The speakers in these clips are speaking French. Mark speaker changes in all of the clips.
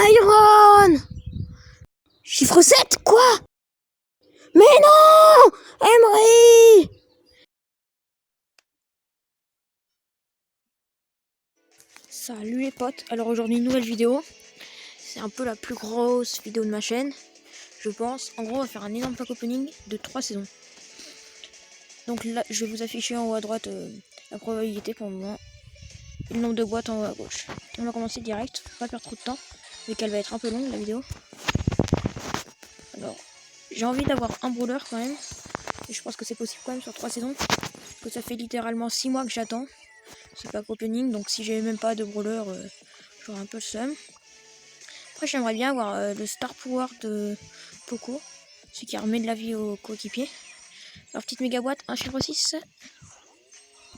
Speaker 1: Iron Chiffre 7, quoi? Mais non, Emery! Salut les potes, alors aujourd'hui une nouvelle vidéo. C'est un peu la plus grosse vidéo de ma chaîne, je pense. En gros, on va faire un énorme pack opening de 3 saisons. Donc là, je vais vous afficher en haut à droite la probabilité pour le moment. Et le nombre de boîtes en haut à gauche. On va commencer direct, faut pas perdre trop de temps, vu qu'elle va être un peu longue la vidéo. Alors, j'ai envie d'avoir un brawler quand même. Et je pense que c'est possible quand même sur 3 saisons. Parce que ça fait littéralement 6 mois que j'attends ce pack opening. Donc si j'ai même pas de brawler, j'aurai un peu le seum. Après j'aimerais bien avoir le star power de Poco. Celui qui remet de la vie aux coéquipiers. Alors petite méga boîte, 1 chiffre 6.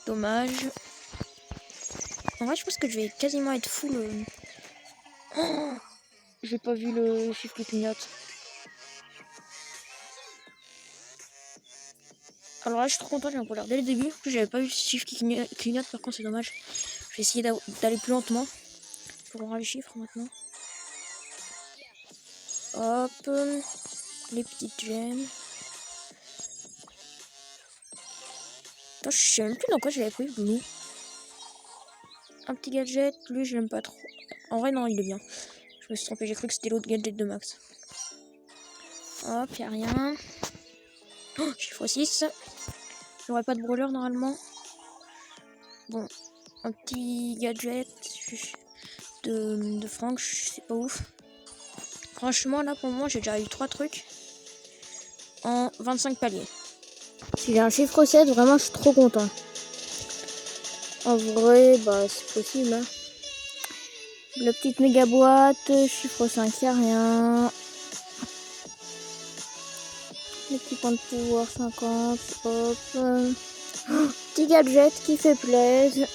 Speaker 1: Dommage. En vrai je pense que je vais quasiment être full. Oh, j'ai pas vu le chiffre qui clignote. Alors là je suis trop content, j'ai un brawler dès le début. En plus j'avais pas vu le chiffre qui clignote, par contre c'est dommage. Je vais essayer d'aller plus lentement pour voir les chiffres maintenant. Hop, les petites gemmes. Attends, je sais même plus dans quoi j'avais pris le blue. Un petit gadget, lui je l'aime pas trop. En vrai non, il est bien. Je me suis trompé, j'ai cru que c'était l'autre gadget de Max. Hop, y'a rien. Oh, chiffre 6. J'aurais pas de brawler normalement. Bon, un petit gadget de Franck, c'est pas ouf. Franchement là pour le moment j'ai déjà eu 3 trucs en 25 paliers. Si j'ai un chiffre 7, vraiment je suis trop content. En vrai, bah c'est possible. Hein. La petite méga boîte, chiffre 5, y'a rien. Les petits points de pouvoir 50, hop. Petit gadget qui fait plaisir.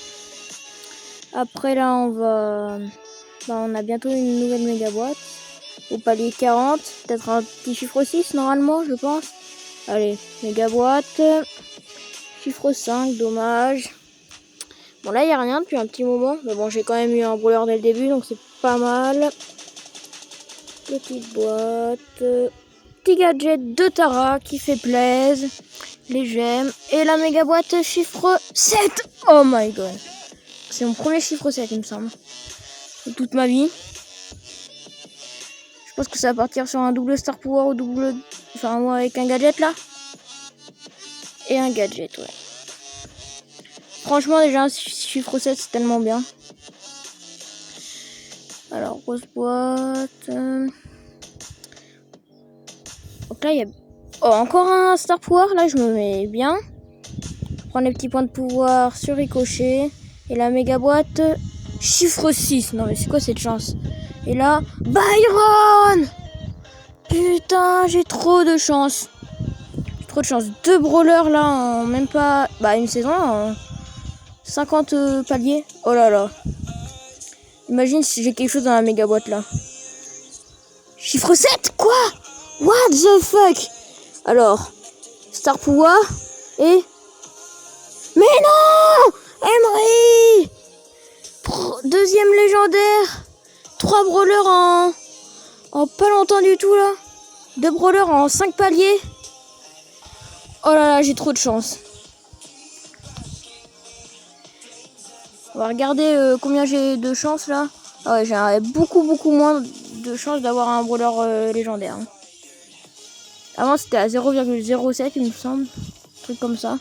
Speaker 1: Après là on a bientôt une nouvelle méga boîte. Au palier 40, peut-être un petit chiffre 6 normalement je pense. Allez, méga boîte. Chiffre 5, dommage. Bon là il n'y a rien depuis un petit moment. Mais bon j'ai quand même eu un brawler dès le début donc c'est pas mal. Petite boîte. Petit gadget de Tara qui fait plaisir. Les gemmes. Et la méga boîte chiffre 7. Oh my god. C'est mon premier chiffre 7 il me semble. De toute ma vie. Je pense que ça va partir sur un double star power ou double... Enfin moi avec un gadget là. Et un gadget ouais. Franchement déjà un chiffre 7 c'est tellement bien. Alors grosse boîte. Donc là il y a... Oh encore un star power. Là je me mets bien. Prendre les petits points de pouvoir sur ricochet. Et la méga boîte chiffre 6. Non mais c'est quoi cette chance? Et là, Byron! Putain, j'ai trop de chance. J'ai trop de chance. 2 brawlers là en même pas... Bah une saison en 50 paliers. Oh là là. Imagine si j'ai quelque chose dans la méga boîte là. Chiffre 7, quoi? What the fuck? Alors, Star Pouvoir et... Mais non! Emery! Deuxième légendaire. 3 brawlers en pas longtemps du tout là. 2 brawlers en 5 paliers. Oh là là, j'ai trop de chance. On va regarder combien j'ai de chance là. Ah ouais, j'ai beaucoup moins de chance d'avoir un brawler légendaire. Hein. Avant c'était à 0,07 il me semble. Un truc comme ça.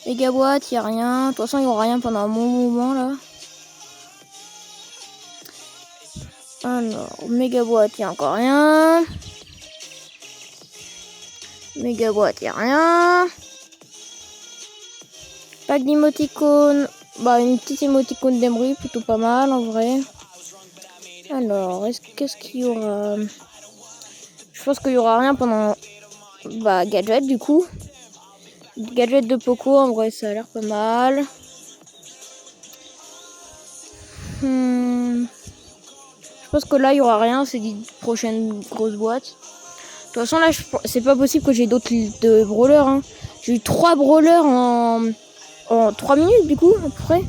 Speaker 1: Méga boîte, il n'y a rien. De toute façon il n'y aura rien pendant un bon moment là. Alors, méga boîte, il n'y a encore rien. Méga boîte, il n'y a rien. Pack d'émoticônes. Bah, une petite émoticône d'Emery, plutôt pas mal en vrai. Alors, qu'est-ce qu'il y aura? Je pense qu'il n'y aura rien pendant. Bah, gadget du coup. Gadget de Poco, en vrai, ça a l'air pas mal. Je pense que là, il n'y aura rien, c'est des prochaines grosses boîtes. De toute façon, là, c'est pas possible que j'ai d'autres de brawlers. Hein. J'ai eu 3 brawlers en 3 minutes du coup, à peu près.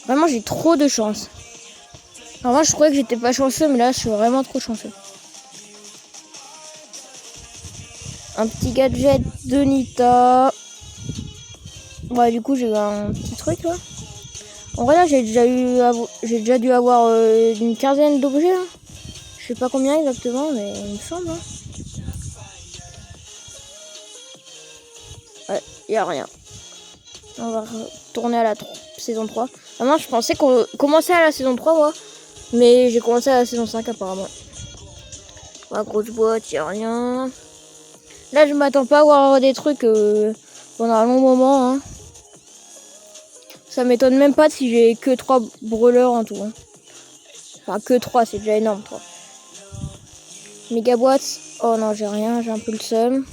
Speaker 1: Vraiment, j'ai trop de chance. Alors moi, je croyais que j'étais pas chanceux, mais là, je suis vraiment trop chanceux. Un petit gadget de Nita. Ouais, du coup, j'ai eu un petit truc là. En vrai, là, j'ai déjà dû avoir une quinzaine d'objets. Hein. Je sais pas combien exactement, mais il me semble. Hein. Ouais, y a rien. On va retourner à la saison 3. Vraiment, je pensais qu'on commençait à la saison 3, moi. Mais j'ai commencé à la saison 5 apparemment. La grosse boîte, y a rien. Là, je m'attends pas à avoir des trucs pendant un long moment. Hein. Ça m'étonne même pas si j'ai que 3 brûleurs en tout. Hein. Enfin, que 3, c'est déjà énorme, 3. Méga boîte. Oh non, j'ai rien, j'ai un peu le seum.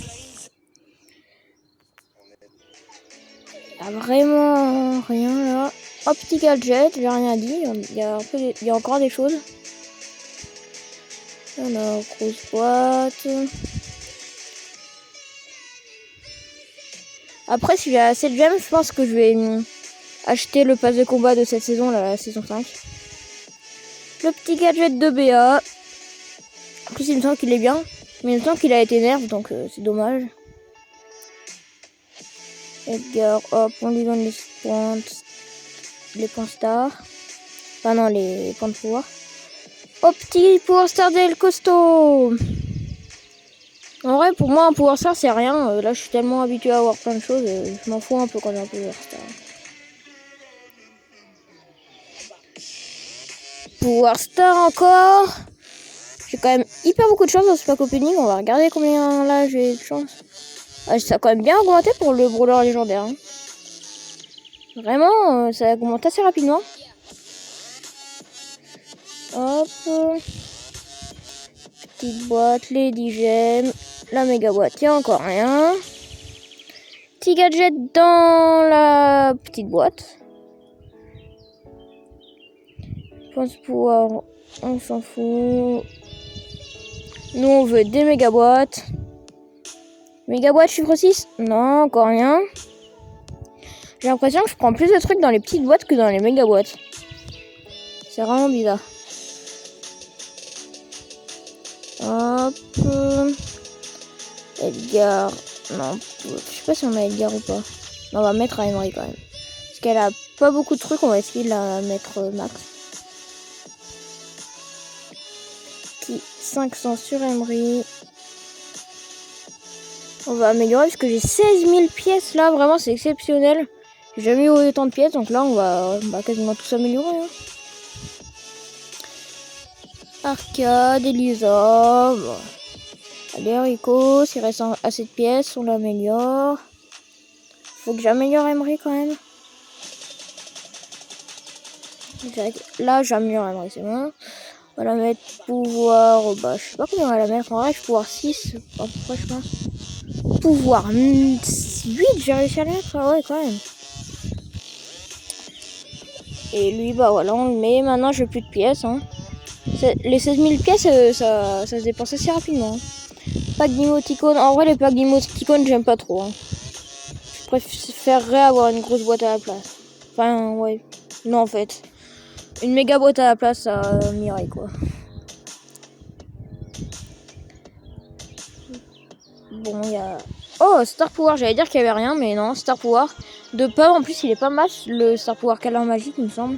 Speaker 1: Y a vraiment rien là. Oh, petit gadget, j'ai rien dit. Il y a encore des choses. Alors, grosse boîte. Après, si j'ai assez de gemmes, je pense que je vais acheter le pass de combat de cette saison, la saison 5. Le petit gadget de BA. En plus, il me semble qu'il est bien. Mais il me semble qu'il a été nerf, donc c'est dommage. Edgar, hop, on lui donne les points star. Enfin non, les points de pouvoir. Oh, petit pouvoir star d'El Costaud. En vrai, pour moi, un pouvoir star, c'est rien. Là, je suis tellement habitué à avoir plein de choses. Je m'en fous un peu quand j'ai un pouvoir star. Pouvoir star encore. J'ai quand même hyper beaucoup de chance dans ce pack opening. On va regarder combien là j'ai de chance. Ah, ça a quand même bien augmenté pour le brawler légendaire. Hein. Vraiment, ça augmente assez rapidement. Hop. Petite boîte, les 10 gemmes. La méga boîte, il n'y a encore rien. Petit gadget dans la petite boîte. Je pense pouvoir... On s'en fout. Nous, on veut des méga boîtes. Méga boîte chiffre 6. Non, encore rien. J'ai l'impression que je prends plus de trucs dans les petites boîtes que dans les méga boîtes. C'est vraiment bizarre. Hop. Edgar. Non, je sais pas si on a Edgar ou pas. On va mettre à Emery quand même. Parce qu'elle a pas beaucoup de trucs, on va essayer de la mettre max. 500 sur Emery. On va améliorer parce que j'ai 16 000 pièces là, vraiment c'est exceptionnel. J'ai jamais eu autant de pièces, donc là on va quasiment tout s'améliorer. Hein. Arcade, Elisa. Bon. Allez, Rico, s'il reste assez de pièces, on l'améliore. Faut que j'améliore Emery quand même. Là, j'améliore Emery, c'est bon. On va la mettre pouvoir. Bah, je sais pas combien on va la mettre. En vrai, pouvoir 6, à peu près, je pense. Pouvoir 8, j'ai réussi à la mettre. Ah ouais, quand même. Et lui, bah voilà, on le met. Maintenant, j'ai plus de pièces. Hein. Les 16 000 pièces, ça se dépense assez rapidement. Pack d'emoticônes. En vrai, les packs d'emoticônes, j'aime pas trop. Hein. Je préférerais avoir une grosse boîte à la place. Enfin, ouais. Non, en fait. Une méga boîte à la place, ça m'irait, quoi. Bon, il y a... Oh, Star Pouvoir, j'allais dire qu'il y avait rien, mais non, Star Pouvoir. De peur, en plus, il est pas mal, le Star Pouvoir câlin magique, il me semble.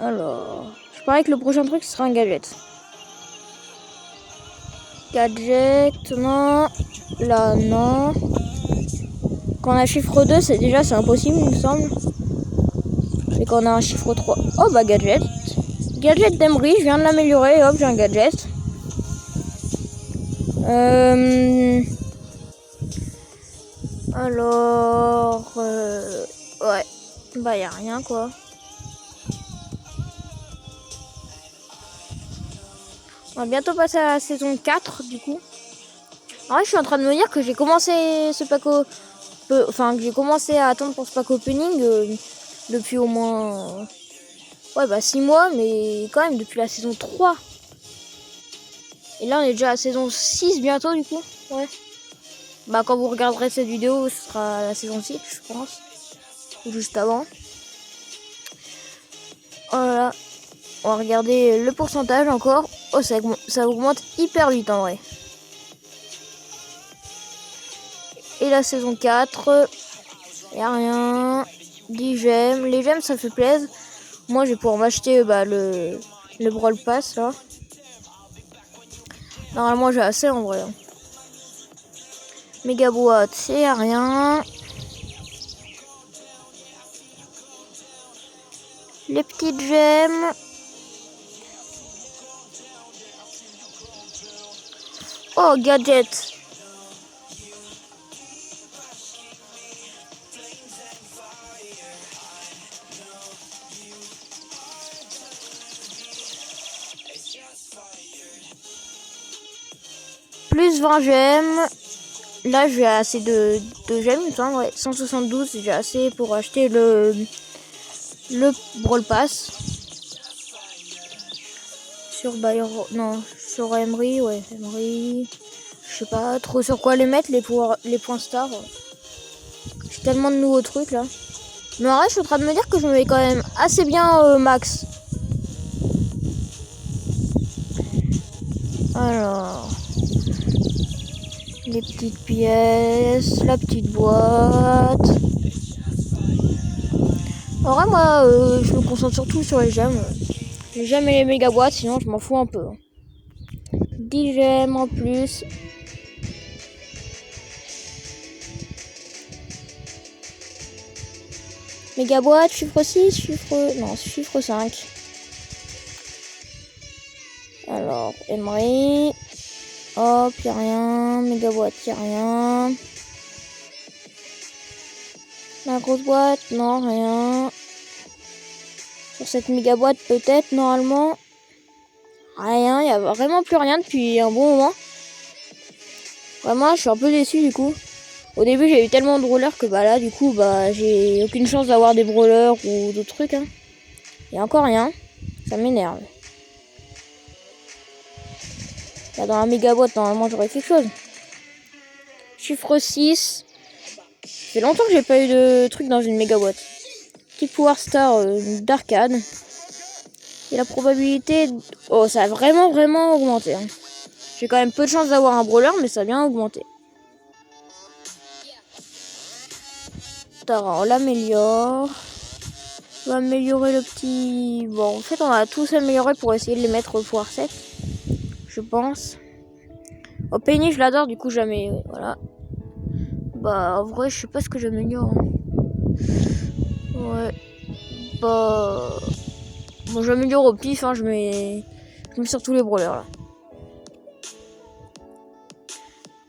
Speaker 1: Alors, je parie que le prochain truc, ce sera un gadget. Gadget, non. Là, non. Quand on a chiffre 2, c'est impossible, il me semble. Et quand on a un chiffre 3... Oh, bah, gadget. Gadget d'Emery, je viens de l'améliorer, hop, j'ai un gadget. Alors... ouais. Bah, y a rien, quoi. On va bientôt passer à la saison 4, du coup. En vrai, je suis en train de me dire que j'ai commencé ce pack Enfin, que j'ai commencé à attendre pour ce pack opening depuis au moins... ouais, bah 6 mois, mais quand même depuis la saison 3. Et là, on est déjà à la saison 6 bientôt, du coup. Ouais. Bah quand vous regarderez cette vidéo, ce sera la saison 6, je pense. Ou juste avant. Voilà. On va regarder le pourcentage encore. Oh, ça augmente hyper vite en vrai. Et la saison 4, y a rien. 10 gemmes. Les gemmes, ça fait plaisir. Moi, je vais pouvoir m'acheter le Brawl Pass là. Normalement, j'ai assez en vrai. Méga boîte, c'est rien. Les petites gemmes. Oh, gadget. Plus 20 gemmes. Là, j'ai assez de gemmes, ouais, 172, j'ai assez pour acheter le Brawl Pass. Sur Byron, non, sur Emery, ouais, Emery. Je sais pas trop sur quoi les mettre, les points stars. J'ai tellement de nouveaux trucs là. Mais en vrai, je suis en train de me dire que je me mets quand même assez bien max. Alors, les petites pièces, la petite boîte. En vrai, moi, je me concentre surtout sur les gemmes. Les gemmes et les méga boîtes, sinon je m'en fous un peu. 10 gemmes en plus. Méga boîte, chiffre 6, chiffre 5. Alors, Emery. Hop, y'a rien. Méga boîte, y'a rien. La grosse boîte, non, rien. Sur cette méga boîte, peut-être, normalement. Rien, il n'y a vraiment plus rien depuis un bon moment. Vraiment, je suis un peu déçu du coup. Au début, j'ai eu tellement de brawlers que là, du coup, j'ai aucune chance d'avoir des brawlers ou d'autres trucs. Hein. Il n'y a encore rien. Ça m'énerve. Là, dans la méga boîte, normalement, j'aurais quelque chose. Chiffre 6. Ça fait longtemps que j'ai pas eu de truc dans une méga boîte. Petit pouvoir star d'arcade. Et la probabilité... Oh, ça a vraiment augmenté. Hein. J'ai quand même peu de chance d'avoir un brawler, mais ça a bien augmenté. On l'améliore. On va améliorer le petit... Bon, en fait, on va tous améliorer pour essayer de les mettre au pouvoir 7. Je pense. Oh, Penny, je l'adore, du coup, jamais... Voilà. En vrai, je sais pas ce que j'améliore. Hein. Ouais. Bon, j'améliore au pif, hein, je mets sur tous les brawlers, là.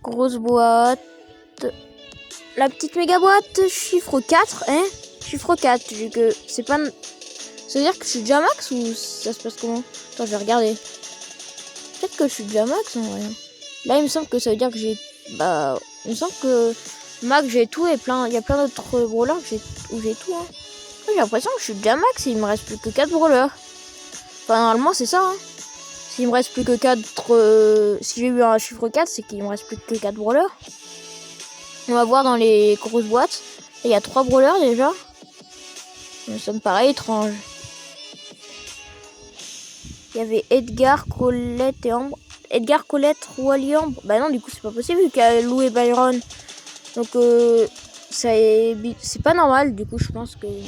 Speaker 1: Grosse boîte. La petite méga boîte, chiffre 4, hein. Chiffre 4, vu que c'est pas... Ça veut dire que je suis déjà max ou ça se passe comment? Attends, je vais regarder. Peut-être que je suis déjà max en vrai. Là, il me semble que ça veut dire que j'ai... il me semble que max, j'ai tout et plein... Il y a plein d'autres brawlers où j'ai tout, hein. J'ai l'impression que je suis déjà max et il me reste plus que 4 brawlers. Enfin, normalement, c'est ça, hein. S'il me reste plus que 4... si j'ai eu un chiffre 4, c'est qu'il me reste plus que 4 brawlers. On va voir dans les grosses boîtes. Il y a 3 brawlers déjà. Ça me paraît étrange. Il y avait Edgar, Colette et Ambre. Edgar, Colette, Wally, Ambre. Bah non, du coup, c'est pas possible vu qu'il y a Lou et Byron. Donc, c'est pas normal. Du coup, je pense qu'il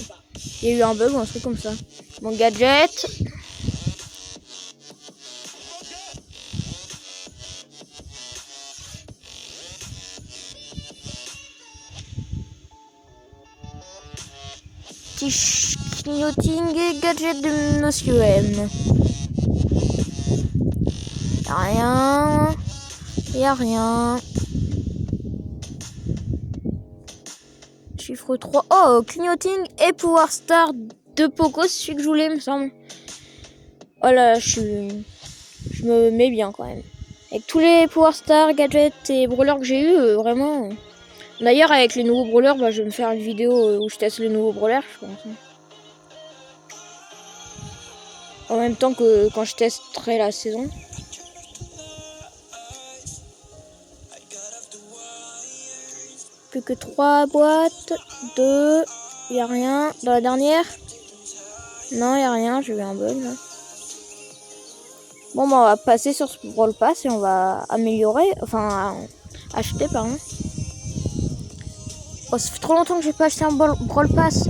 Speaker 1: y a eu un bug ou un truc comme ça. Mon gadget. Petit clignoting et gadget de Monsieur M. Rien. Y a rien. Chiffre 3. Oh, clignoting et pouvoir star de Poco, c'est celui que je voulais, me semble. Oh là, je me mets bien quand même. Avec tous les pouvoir star, gadgets et brawlers que j'ai eu, vraiment. D'ailleurs, avec les nouveaux brawlers, je vais me faire une vidéo où je teste les nouveaux brawlers, je pense. En même temps que quand je testerai la saison. plus que 3 boîtes. 2. Il n'y a rien. Dans la dernière? Non, il n'y a rien. J'ai eu un bug là. Bon, bah, on va passer sur ce Brawl Pass et on va améliorer. Enfin, acheter, pardon. Oh, ça fait trop longtemps que j'ai pas acheté un Brawl Pass.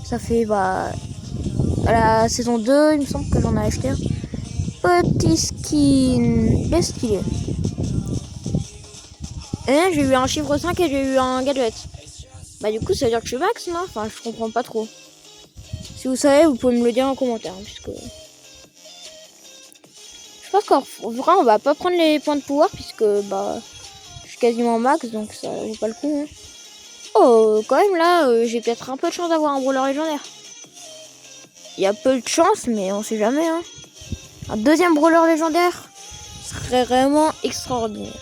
Speaker 1: Ça fait, bah, à la saison 2, il me semble que j'en ai acheté un. Petit skin. Bien stylé. Et j'ai eu un chiffre 5 et j'ai eu un gadget. Bah, du coup, ça veut dire que je suis max, non? Enfin, je comprends pas trop. Si vous savez, vous pouvez me le dire en commentaire. Puisque... je pense qu'en vrai, on va pas prendre les points de pouvoir. Puisque, bah, je suis quasiment max. Donc, ça vaut pas le coup. Hein. Oh, quand même, là, j'ai peut-être un peu de chance d'avoir un brawler légendaire. Il y a peu de chance, mais on sait jamais. Hein. Un deuxième brawler légendaire serait vraiment extraordinaire.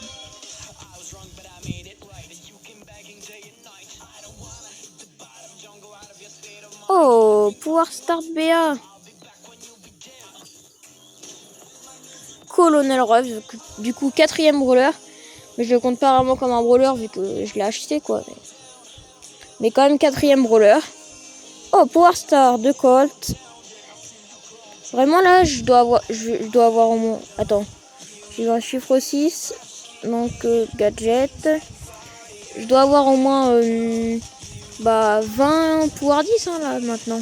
Speaker 1: Oh, pouvoir start BA. Colonel Ruffs, du coup 4ème brawler. Mais je le compte pas vraiment comme un brawler vu que je l'ai acheté quoi. Mais quand même 4ème brawler. Oh, Power Star de Colt. Vraiment là, je dois avoir au moins... Attends. J'ai un chiffre 6. Donc gadget. Je dois avoir au moins 20 pouvoir 10 hein, là maintenant.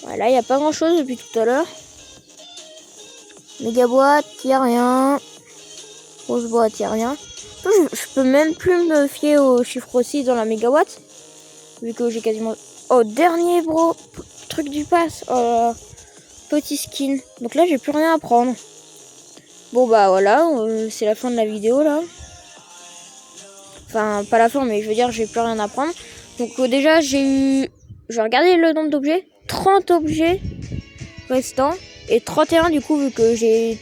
Speaker 1: Voilà, il n'y a pas grand chose depuis tout à l'heure. Méga boîte, il n'y a rien. Grosse boîte, il n'y a rien. Je peux même plus me fier au chiffre 6 dans la méga boîte. Vu que j'ai quasiment... Oh, dernier truc du pass. Oh, petit skin. Donc là, j'ai plus rien à prendre. Bon, bah voilà, c'est la fin de la vidéo là. Enfin, pas la fin, mais je veux dire, j'ai plus rien à prendre. Donc déjà, j'ai eu... Je vais regarder le nombre d'objets. 30 objets restants. Et 31 du coup, vu que j'ai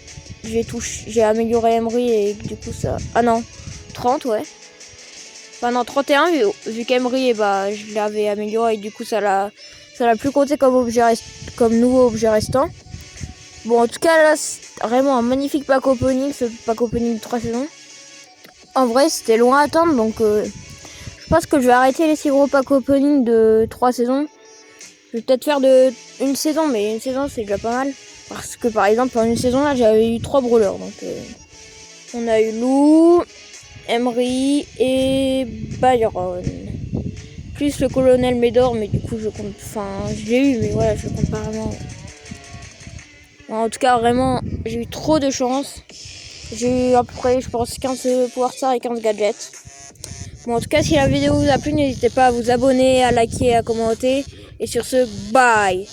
Speaker 1: amélioré Emery et du coup ça... Ah non, 30 ouais. Enfin non, 31 vu qu'Emery je l'avais amélioré et du coup ça l'a plus compté comme comme nouveau objet restant. Bon en tout cas là c'est vraiment un magnifique pack opening, ce pack opening de 3 saisons. En vrai c'était loin à attendre donc je pense que je vais arrêter les 6 gros pack opening de 3 saisons. Je vais peut-être faire une saison, mais une saison c'est déjà pas mal. Parce que par exemple en une saison là j'avais eu 3 brawlers. Donc on a eu Lou, Emery et Byron. Plus le colonel Médor, mais du coup je compte. Enfin je l'ai eu mais voilà je compte pas vraiment. En tout cas vraiment j'ai eu trop de chance. J'ai eu à peu près je pense 15 Power Stars et 15 gadgets. Bon en tout cas si la vidéo vous a plu n'hésitez pas à vous abonner, à liker, à commenter. Et sur ce, bye!